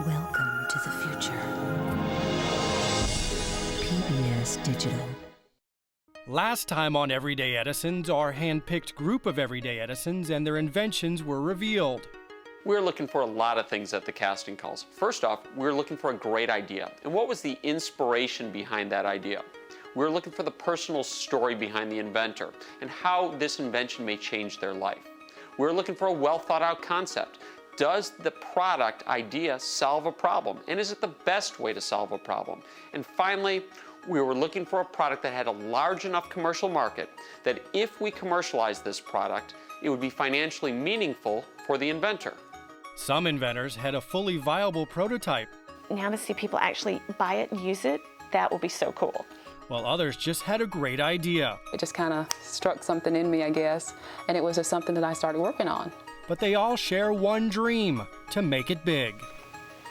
Welcome to the future. PBS Digital. Last time on Everyday Edisons, our hand-picked group of Everyday Edisons and their inventions were revealed. We're looking for a lot of things at the casting calls. First off, we're looking for a great idea. And what was the inspiration behind that idea? We're looking for the personal story behind the inventor and how this invention may change their life. We're looking for a well-thought-out concept. Does the product idea solve a problem? And is it the best way to solve a problem? And finally, we were looking for a product that had a large enough commercial market that if we commercialized this product, it would be financially meaningful for the inventor. Some inventors had a fully viable prototype, Now to see people actually buy it and use it, that will be so cool. while others just had a great idea. It just kind of struck something in me, I guess, and it was just something that I started working on. But they all share one dream: to make it big.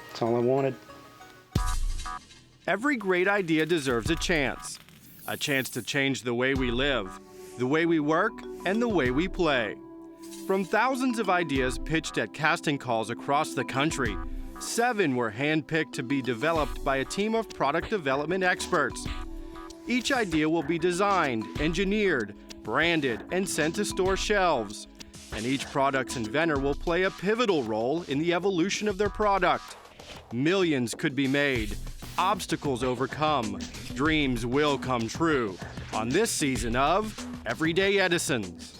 That's all I wanted. Every great idea deserves a chance to change the way we live, the way we work, and the way we play. From thousands of ideas pitched at casting calls across the country, 7 were handpicked to be developed by a team of product development experts. Each idea will be designed, engineered, branded, and sent to store shelves. And each product's inventor will play a pivotal role in the evolution of their product. Millions could be made, obstacles overcome, dreams will come true on this season of Everyday Edisons.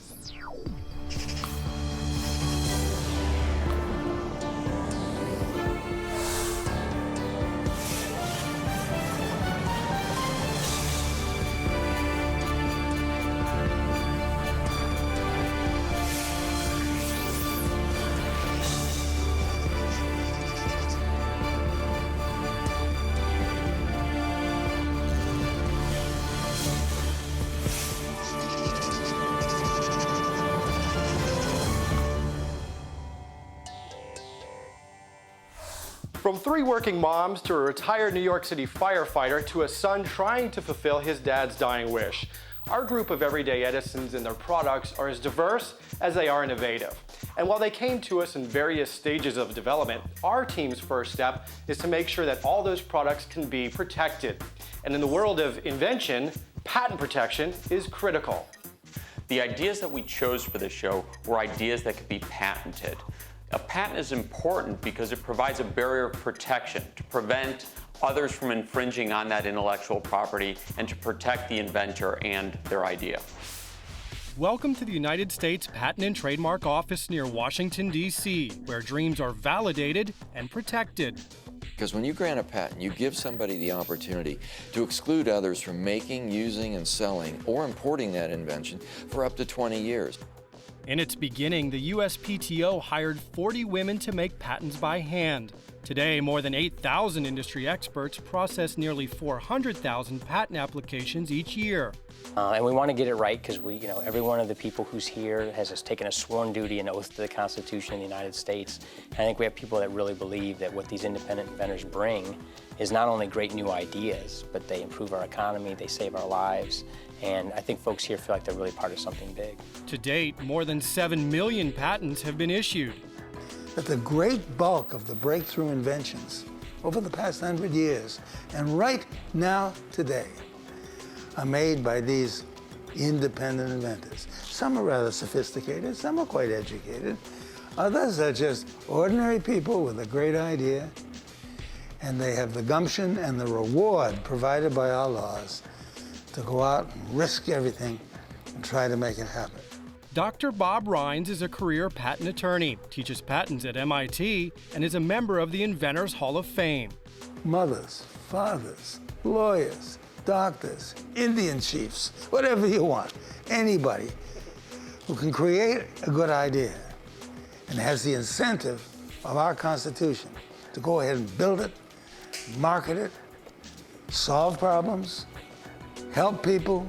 From 3 working moms to a retired New York City firefighter to a son trying to fulfill his dad's dying wish, our group of Everyday Edisons and their products are as diverse as they are innovative. And while they came to us in various stages of development, our team's first step is to make sure that all those products can be protected. And in the world of invention, patent protection is critical. The ideas that we chose for this show were ideas that could be patented. A patent is important because it provides a barrier of protection to prevent others from infringing on that intellectual property and to protect the inventor and their idea. Welcome to the United States Patent and Trademark Office near Washington, D.C., where dreams are validated and protected. Because when you grant a patent, you give somebody the opportunity to exclude others from making, using, and selling or importing that invention for up to 20 years. In its beginning, the USPTO hired 40 women to make patents by hand. Today, more than 8,000 industry experts process nearly 400,000 patent applications each year. And we want to get it right because every one of the people who's here has taken a sworn duty and oath to the Constitution of the United States. And I think we have people that really believe that what these independent inventors bring is not only great new ideas, but they improve our economy, they save our lives, and I think folks here feel like they're really part of something big. To date, more than 7 million patents have been issued. That the great bulk of the breakthrough inventions over the past 100 years, and right now, today, are made by these independent inventors. Some are rather sophisticated, some are quite educated. Others are just ordinary people with a great idea, and they have the gumption and the reward provided by our laws to go out and risk everything and try to make it happen. Dr. Bob Rines is a career patent attorney, teaches patents at MIT, and is a member of the Inventors Hall of Fame. Mothers, fathers, lawyers, doctors, Indian chiefs, whatever you want, anybody who can create a good idea and has the incentive of our Constitution to go ahead and build it, market it, solve problems, help people,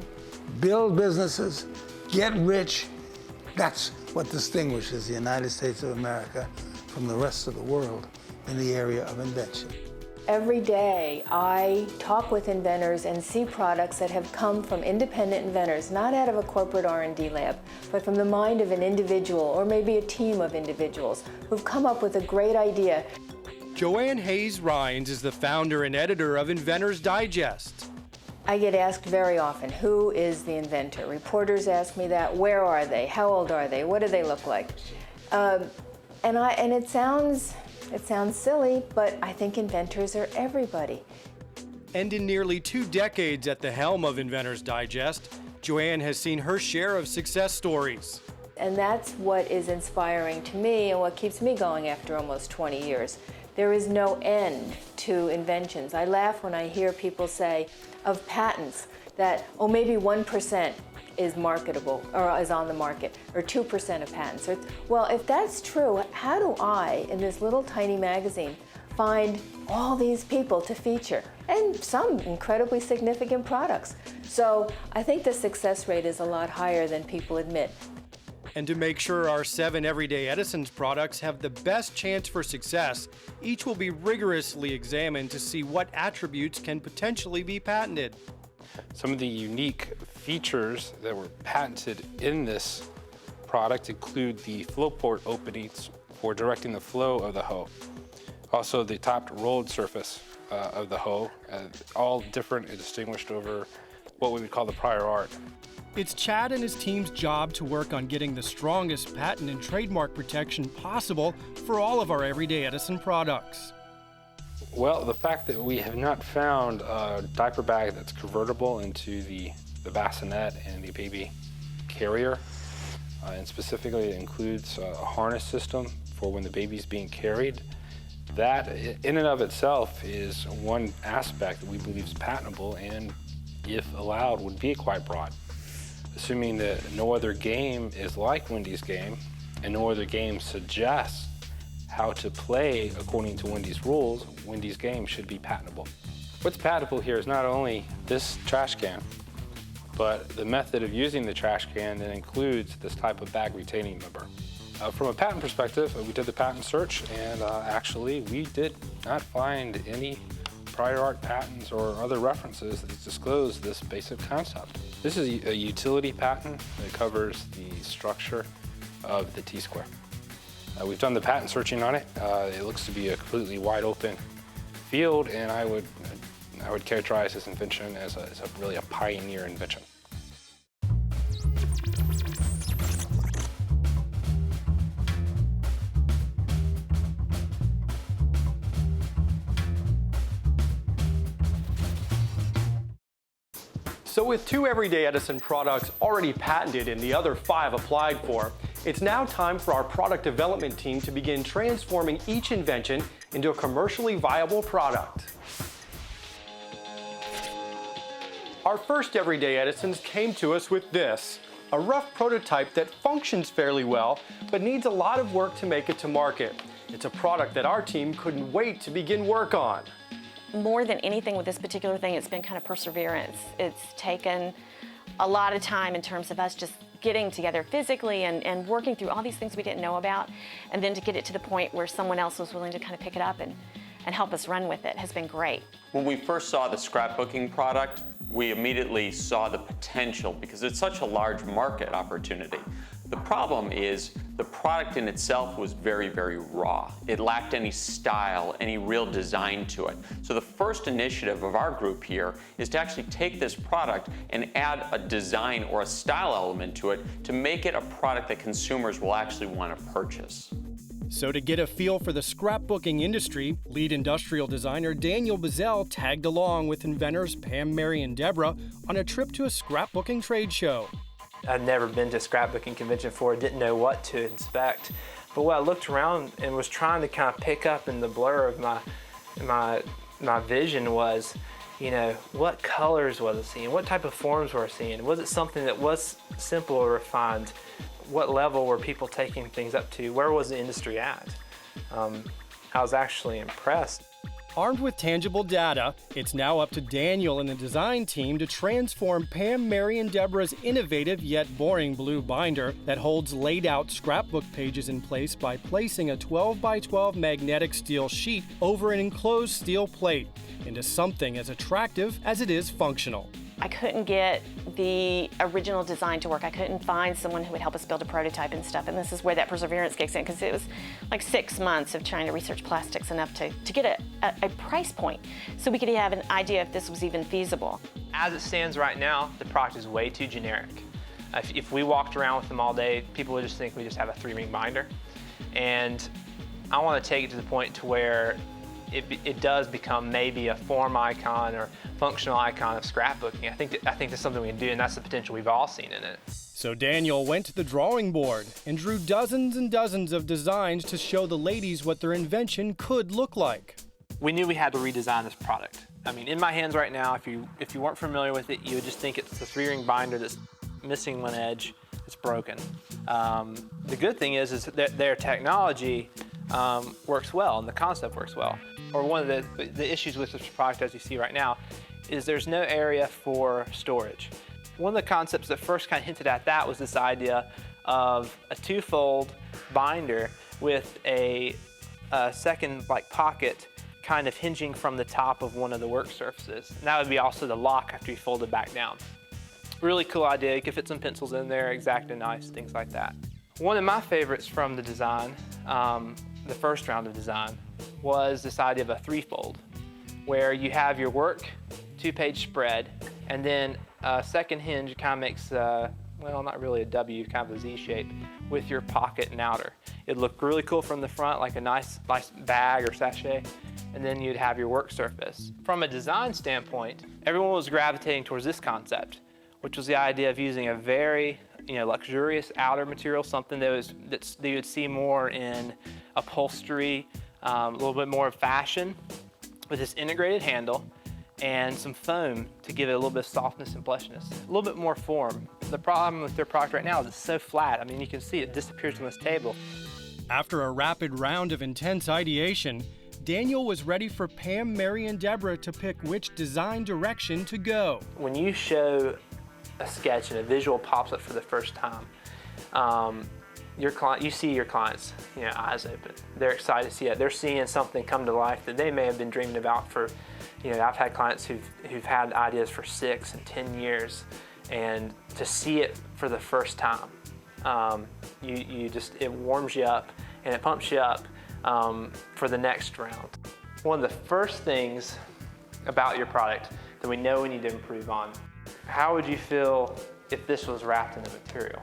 build businesses, get rich. That's what distinguishes the United States of America from the rest of the world in the area of invention. Every day, I talk with inventors and see products that have come from independent inventors, not out of a corporate R&D lab, but from the mind of an individual or maybe a team of individuals who've come up with a great idea. Joanne Hayes-Rhines is the founder and editor of Inventor's Digest. I get asked very often, who is the inventor? Reporters ask me that. Where are they? How old are they? What do they look like? And it sounds silly, but I think inventors are everybody. And in nearly 2 decades at the helm of Inventor's Digest, Joanne has seen her share of success stories. And that's what is inspiring to me and what keeps me going after almost 20 years. There is no end to inventions. I laugh when I hear people say of patents that, oh, maybe 1% is marketable or is on the market, or 2% of patents. Well, if that's true, how do I, in this little tiny magazine, find all these people to feature and some incredibly significant products? So I think the success rate is a lot higher than people admit. And to make sure our 7 Everyday Edisons products have the best chance for success, each will be rigorously examined to see what attributes can potentially be patented. Some of the unique features that were patented in this product include the flow port openings for directing the flow of the hoe. Also the topped rolled surface of the hoe, all different and distinguished over what we would call the prior art. It's Chad and his team's job to work on getting the strongest patent and trademark protection possible for all of our Everyday Edison products. Well, the fact that we have not found a diaper bag that's convertible into the bassinet and the baby carrier, and specifically it includes a harness system for when the baby's being carried, that in and of itself is one aspect that we believe is patentable and, if allowed, would be quite broad. Assuming that no other game is like Wendy's game and no other game suggests how to play according to Wendy's rules, Wendy's game should be patentable. What's patentable here is not only this trash can, but the method of using the trash can that includes this type of bag retaining member. From a patent perspective, we did the patent search, and actually we did not find any prior art patents or other references that disclose this basic concept. This is a utility patent that covers the structure of the T-square. We've done the patent searching on it. It looks to be a completely wide open field, and I would characterize this invention as really a pioneer invention. So with 2 Everyday Edison products already patented and the other 5 applied for, it's now time for our product development team to begin transforming each invention into a commercially viable product. Our first Everyday Edisons came to us with this, a rough prototype that functions fairly well, but needs a lot of work to make it to market. It's a product that our team couldn't wait to begin work on. More than anything with this particular thing, it's been kind of perseverance. It's taken a lot of time in terms of us just getting together physically and working through all these things we didn't know about, and then to get it to the point where someone else was willing to kind of pick it up and help us run with it has been great. When we first saw the scrapbooking product, we immediately saw the potential because it's such a large market opportunity. The problem is the product in itself was very, very raw. It lacked any style, any real design to it. So the first initiative of our group here is to actually take this product and add a design or a style element to it to make it a product that consumers will actually want to purchase. So to get a feel for the scrapbooking industry, lead industrial designer Daniel Bazell tagged along with inventors Pam, Mary, and Deborah on a trip to a scrapbooking trade show. I'd never been to a scrapbooking convention before, didn't know what to inspect. But what I looked around and was trying to kind of pick up in the blur of my vision was, you know, what colors was I seeing? What type of forms were I seeing? Was it something that was simple or refined? What level were people taking things up to? Where was the industry at? I was actually impressed. Armed with tangible data, it's now up to Daniel and the design team to transform Pam, Mary, and Deborah's innovative yet boring blue binder that holds laid out scrapbook pages in place by placing a 12x12 magnetic steel sheet over an enclosed steel plate into something as attractive as it is functional. I couldn't get the original design to work. I couldn't find someone who would help us build a prototype and stuff. And this is where that perseverance kicks in, because it was like 6 months of trying to research plastics enough to get a price point so we could have an idea if this was even feasible. As it stands right now, the product is way too generic. If we walked around with them all day, people would just think we just have a 3-ring binder. And I want to take it to the point to where it does become maybe a form icon or functional icon of scrapbooking. I think that's something we can do, and that's the potential we've all seen in it. So Daniel went to the drawing board and drew dozens and dozens of designs to show the ladies what their invention could look like. We knew we had to redesign this product. I mean, in my hands right now, if you weren't familiar with it, you would just think it's the 3-ring binder that's missing one edge, it's broken. The good thing is that their technology works well and the concept works well. Or one of the issues with this product, as you see right now, is there's no area for storage. One of the concepts that first kind of hinted at that was this idea of a 2-fold binder with a second pocket kind of hinging from the top of one of the work surfaces. And that would be also the lock after you fold it back down. Really cool idea. You could fit some pencils in there, X-Acto knives, things like that. One of my favorites from the design, the first round of design, was this idea of a 3-fold, where you have your work 2-page spread, and then a second hinge kind of makes, well, not really a W, kind of a Z shape, with your pocket and outer. It'd look really cool from the front, like a nice bag or sachet, and then you'd have your work surface. From a design standpoint, everyone was gravitating towards this concept, which was the idea of using a very luxurious outer material, something that you would see more in upholstery, a little bit more of fashion, with this integrated handle and some foam to give it a little bit of softness and plushness, a little bit more form. The problem with their product right now is it's so flat. I mean, you can see it disappears from this table. After a rapid round of intense ideation, Daniel was ready for Pam, Mary, and Deborah to pick which design direction to go. When you show a sketch and a visual pops up for the first time, you see your clients' eyes open. They're excited to see it. They're seeing something come to life that they may have been dreaming about for, I've had clients who've had ideas for 6 and 10 years, and to see it for the first time, it warms you up and it pumps you up for the next round. One of the first things about your product that we know we need to improve on: how would you feel if this was wrapped in a material?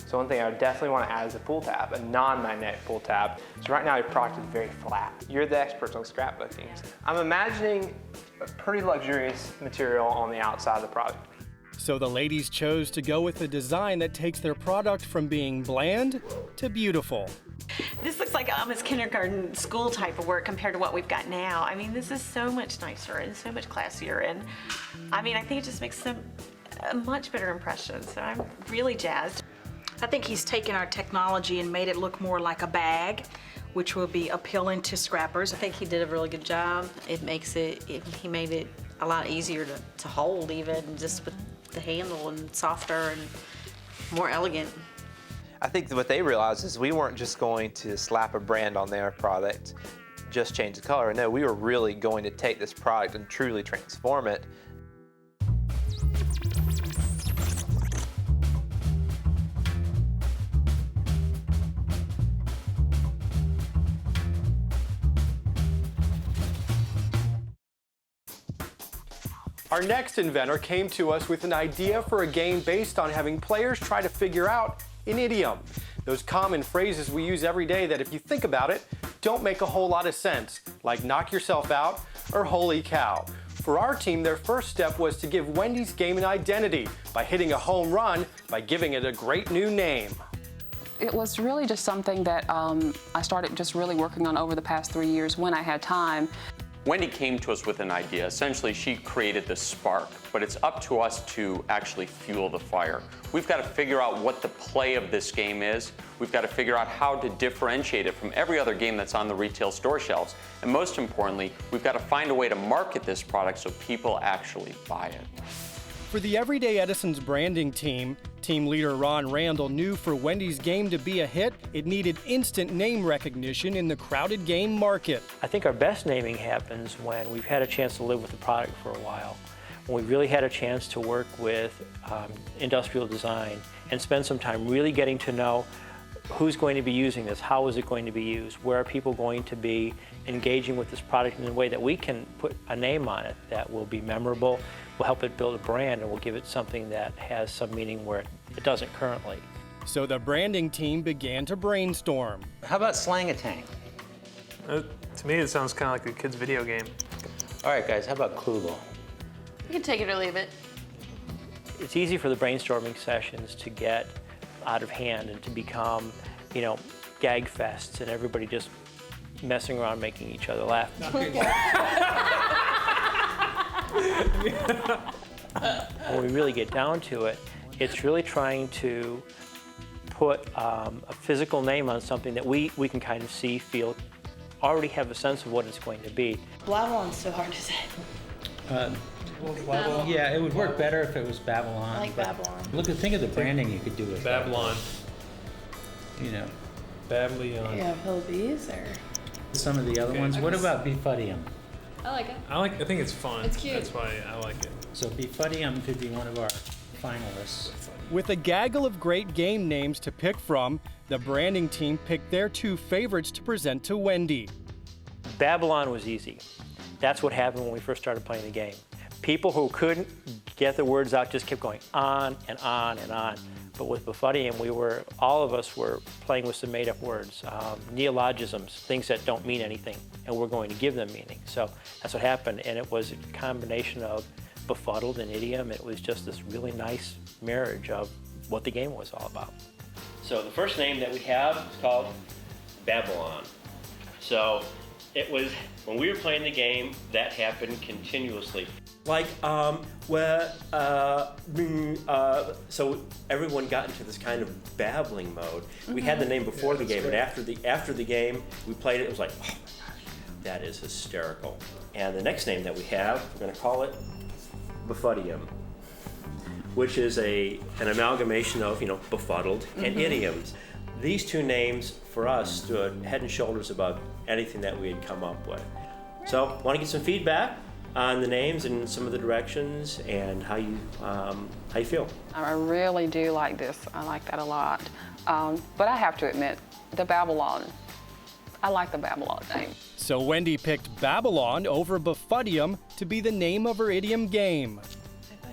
So one thing I would definitely want to add is a pull tab, a non-magnetic pull tab. So right now your product is very flat. You're the experts on scrapbooking. I'm imagining a pretty luxurious material on the outside of the product. So the ladies chose to go with a design that takes their product from being bland to beautiful. This looks like almost kindergarten school type of work compared to what we've got now. I mean, this is so much nicer and so much classier, and I mean, I think it just makes a much better impression, so I'm really jazzed. I think he's taken our technology and made it look more like a bag, which will be appealing to scrappers. I think he did a really good job. He made it a lot easier to hold, even just with the handle, and softer and more elegant. I think what they realized is we weren't just going to slap a brand on their product, just change the color. No, we were really going to take this product and truly transform it. Our next inventor came to us with an idea for a game based on having players try to figure out an idiom. Those common phrases we use every day that, if you think about it, don't make a whole lot of sense, like knock yourself out or holy cow. For our team, their first step was to give Wendy's game an identity by hitting a home run by giving it a great new name. It was really just something that I started just really working on over the past 3 years when I had time. Wendy came to us with an idea. Essentially, she created this spark, but it's up to us to actually fuel the fire. We've got to figure out what the play of this game is. We've got to figure out how to differentiate it from every other game that's on the retail store shelves. And most importantly, we've got to find a way to market this product so people actually buy it. For the Everyday Edisons branding team, team leader Ron Randall knew for Wendy's game to be a hit, it needed instant name recognition in the crowded game market. I think our best naming happens when we've had a chance to live with the product for a while. when we really had a chance to work with industrial design and spend some time really getting to know who's going to be using this, how is it going to be used, where are people going to be engaging with this product in a way that we can put a name on it that will be memorable, will help it build a brand, and will give it something that has some meaning where it doesn't currently. So the branding team began to brainstorm. How about Slang-a-Tang? To me, it sounds kind of like a kid's video game. All right, guys, how about Cluedo? You can take it or leave it. It's easy for the brainstorming sessions to get out of hand and to become, you know, gag fests and everybody just messing around making each other laugh. When we really get down to it, it's really trying to put a physical name on something that we can kind of see, feel, already have a sense of what it's going to be. Babylon's so hard to say. Yeah, it would work better if it was Babylon. I like Babylon. Think of the branding you could do with Babylon. You know. Babylon. Yeah, Philippines or. Some of the other ones. What about Befudium? I like it. I think it's fun. It's cute. That's why I like it. So Befudium could be one of our finalists. With a gaggle of great game names to pick from, the branding team picked their 2 favorites to present to Wendy. Babylon was easy. That's what happened when we first started playing the game. People who couldn't get the words out just kept going on and on and on. But with Befudium, all of us were playing with some made-up words, neologisms, things that don't mean anything, and we're going to give them meaning. So that's what happened, and it was a combination of befuddled and idiom. It was just this really nice marriage of what the game was all about. So the first name that we have is called Babylon. So it was, when we were playing the game, that happened continuously. Like, so everyone got into this kind of babbling mode. We had the name before the game, but after the game, we played it, it was like, oh my gosh, that is hysterical. And the next name that we have, we're gonna call it Befudium, which is an amalgamation of, befuddled and idioms. These 2 names, for us, stood head and shoulders above anything that we had come up with. So, want to get some feedback on the names and some of the directions and how you feel? I really do like this. I like that a lot. But I have to admit, the Babylon. I like the Babylon name. So Wendy picked Babylon over Befudium to be the name of her idiom game.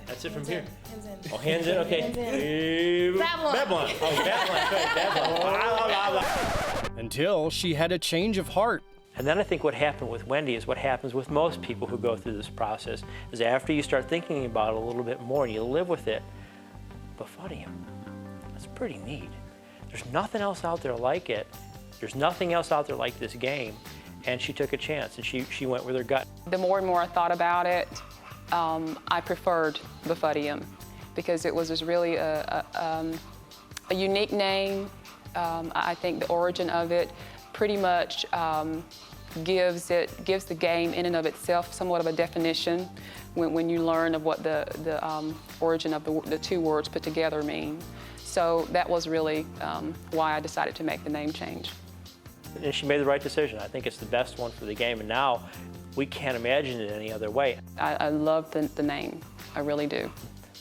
That's it from here. Hands in. Oh, hands in? Okay. Hands in. Babylon. Babylon. Oh, Babylon. Babylon. Until she had a change of heart. And then I think what happened with Wendy is what happens with most people who go through this process, is after you start thinking about it a little bit more and you live with it, Befudium, that's pretty neat. There's nothing else out there like it. There's nothing else out there like this game. And she took a chance and she went with her gut. The more and more I thought about it, I preferred Befudium because it was just really a unique name. I think the origin of it pretty much gives the game in and of itself somewhat of a definition when you learn of what the origin of the 2 words put together mean. So that was really why I decided to make the name change. And she made the right decision. I think it's the best one for the game, and now we can't imagine it any other way. I love the name, I really do.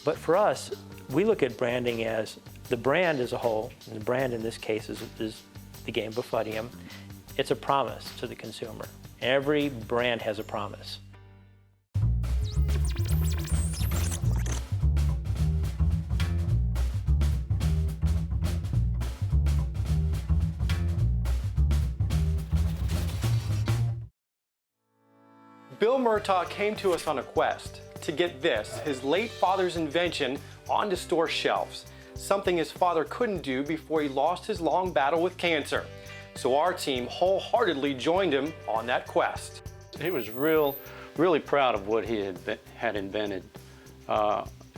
But for us, we look at branding as the brand as a whole, and the brand in this case is the game Befudium. It's a promise to the consumer. Every brand has a promise. Bill Murtagh came to us on a quest to get this, his late father's invention, onto store shelves, something his father couldn't do before he lost his long battle with cancer. So our team wholeheartedly joined him on that quest. He was really proud of what he had invented.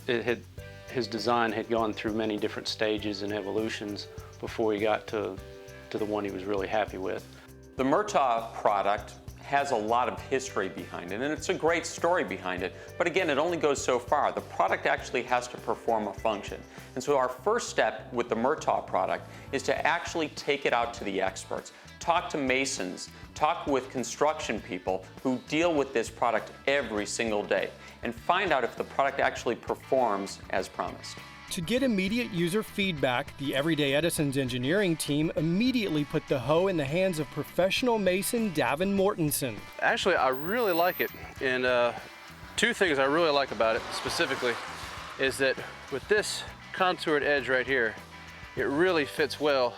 His design had gone through many different stages and evolutions before he got to the one he was really happy with. The Murtagh product has a lot of history behind it, and it's a great story behind it. But again, it only goes so far. The product actually has to perform a function. And so our first step with the Murtagh product is to actually take it out to the experts, talk to masons, talk with construction people who deal with this product every single day, and find out if the product actually performs as promised. To get immediate user feedback, the Everyday Edisons engineering team immediately put the hoe in the hands of professional mason Davin Mortensen. Actually, I really like it, and two things I really like about it specifically is that with this contoured edge right here, it really fits well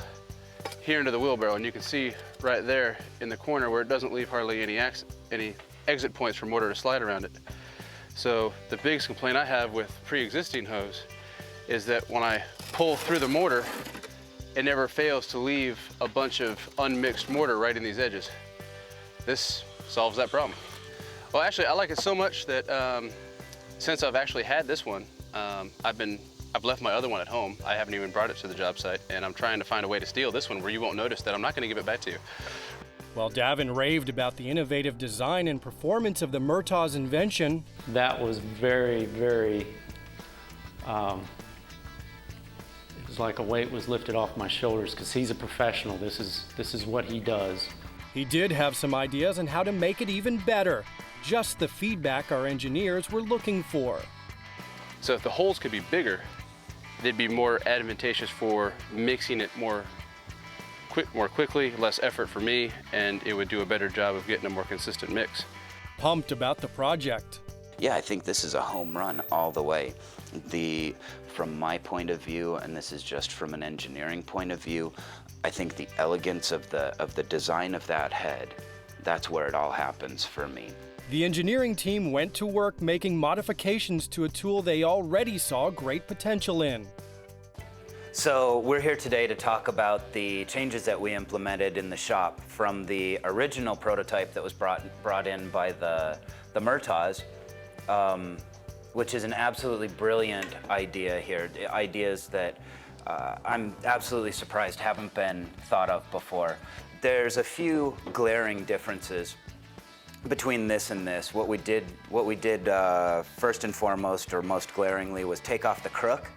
here into the wheelbarrow, and you can see right there in the corner where it doesn't leave hardly any exit points for mortar to slide around it. So the biggest complaint I have with pre-existing hoes is that when I pull through the mortar, it never fails to leave a bunch of unmixed mortar right in these edges. This solves that problem. Well, actually, I like it so much that since I've actually had this one, I've left my other one at home. I haven't even brought it to the job site, and I'm trying to find a way to steal this one where you won't notice that I'm not going to give it back to you. While Davin raved about the innovative design and performance of the Murtagh's invention, That was very, very, it was like a weight was lifted off my shoulders because he's a professional. This is what he does. he did have some ideas on how to make it even better. Just the feedback our engineers were looking for. So if the holes could be bigger, they'd be more advantageous for mixing it more quickly, less effort for me, and it would do a better job of getting a more consistent mix. Pumped about the project. Yeah, I think this is a home run all the way. From my point of view, and this is just from an engineering point of view, I think the elegance of the design of that head, that's where it all happens for me. The engineering team went to work making modifications to a tool they already saw great potential in. So we're here today to talk about the changes that we implemented in the shop from the original prototype that was brought in by the Murtaghs, which is an absolutely brilliant idea here. Ideas that I'm absolutely surprised haven't been thought of before. There's a few glaring differences between this and this. What we did first and foremost, or most glaringly, was take off the crook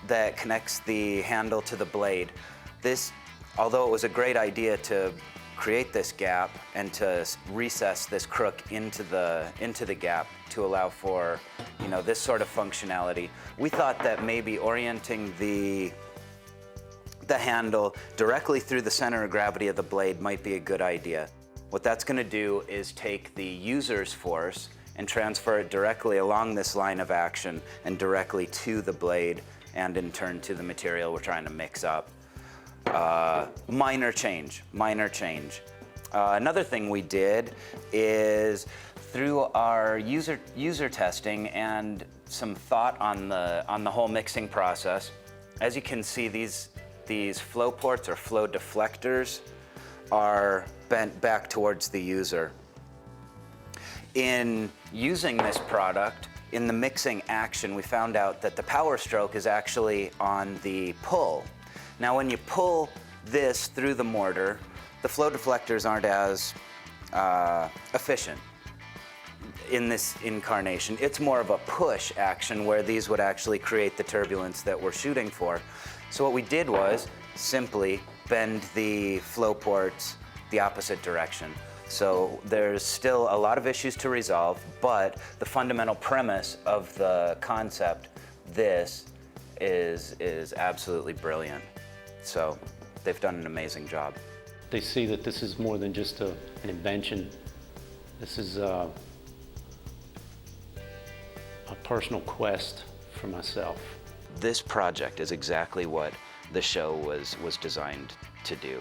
that connects the handle to the blade. This, although it was a great idea to create this gap and to recess this crook into the gap to allow for, this sort of functionality, we thought that maybe orienting the handle directly through the center of gravity of the blade might be a good idea. What that's going to do is take the user's force and transfer it directly along this line of action and directly to the blade, and in turn to the material we're trying to mix up. Minor change. Another thing we did is, through our user testing and some thought on the whole mixing process, as you can see, these flow ports or flow deflectors are bent back towards the user. In using this product, in the mixing action, we found out that the power stroke is actually on the pull. Now, when you pull this through the mortar, the flow deflectors aren't as efficient in this incarnation. It's more of a push action where these would actually create the turbulence that we're shooting for. So what we did was simply bend the flow ports the opposite direction. So there's still a lot of issues to resolve, but the fundamental premise of the concept, this is absolutely brilliant. So they've done an amazing job. They see that this is more than just an invention. This is a personal quest for myself. This project is exactly what the show was designed to do,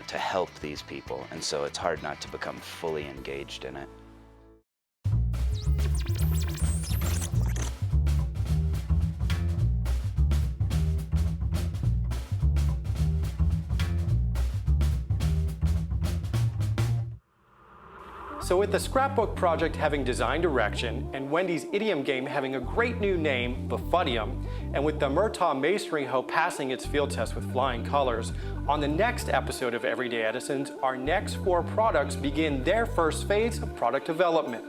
to help these people, and so it's hard not to become fully engaged in it. So with the scrapbook project having design direction, and Wendy's Idiom Game having a great new name, Befutium, and with the Murtagh masonry hoe passing its field test with flying colors, on the next episode of Everyday Edisons, our next 4 products begin their first phase of product development.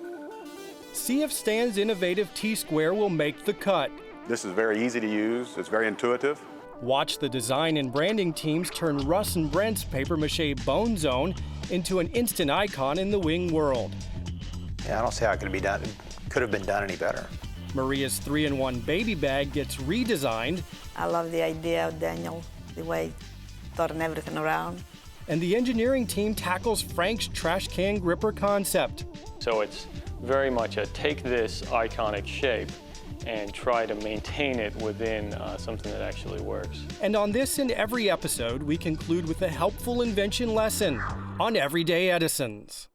See if Stan's innovative T-square will make the cut. This is very easy to use. It's very intuitive. Watch the design and branding teams turn Russ and Brent's papier-mâché Bone Zone into an instant icon in the wing world. Yeah, I don't see how it could be done. Could have been done any better. Maria's 3-in-1 baby bag gets redesigned. I love the idea of Daniel, the way he turning everything around. And the engineering team tackles Frank's trash can gripper concept. So it's very much a take this iconic shape and try to maintain it within something that actually works. And on this and every episode, we conclude with a helpful invention lesson on Everyday Edisons.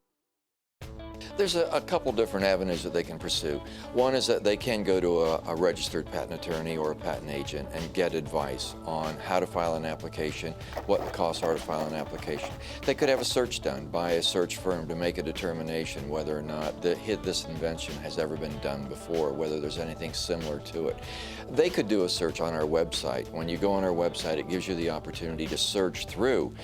There's a couple different avenues that they can pursue. One is that they can go to a registered patent attorney or a patent agent and get advice on how to file an application, what the costs are to file an application. They could have a search done by a search firm to make a determination whether or not this invention has ever been done before, whether there's anything similar to it. They could do a search on our website. When you go on our website, it gives you the opportunity to search through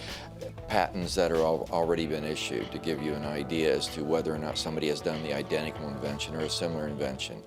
patents that are already been issued to give you an idea as to whether or not somebody has done the identical invention or a similar invention.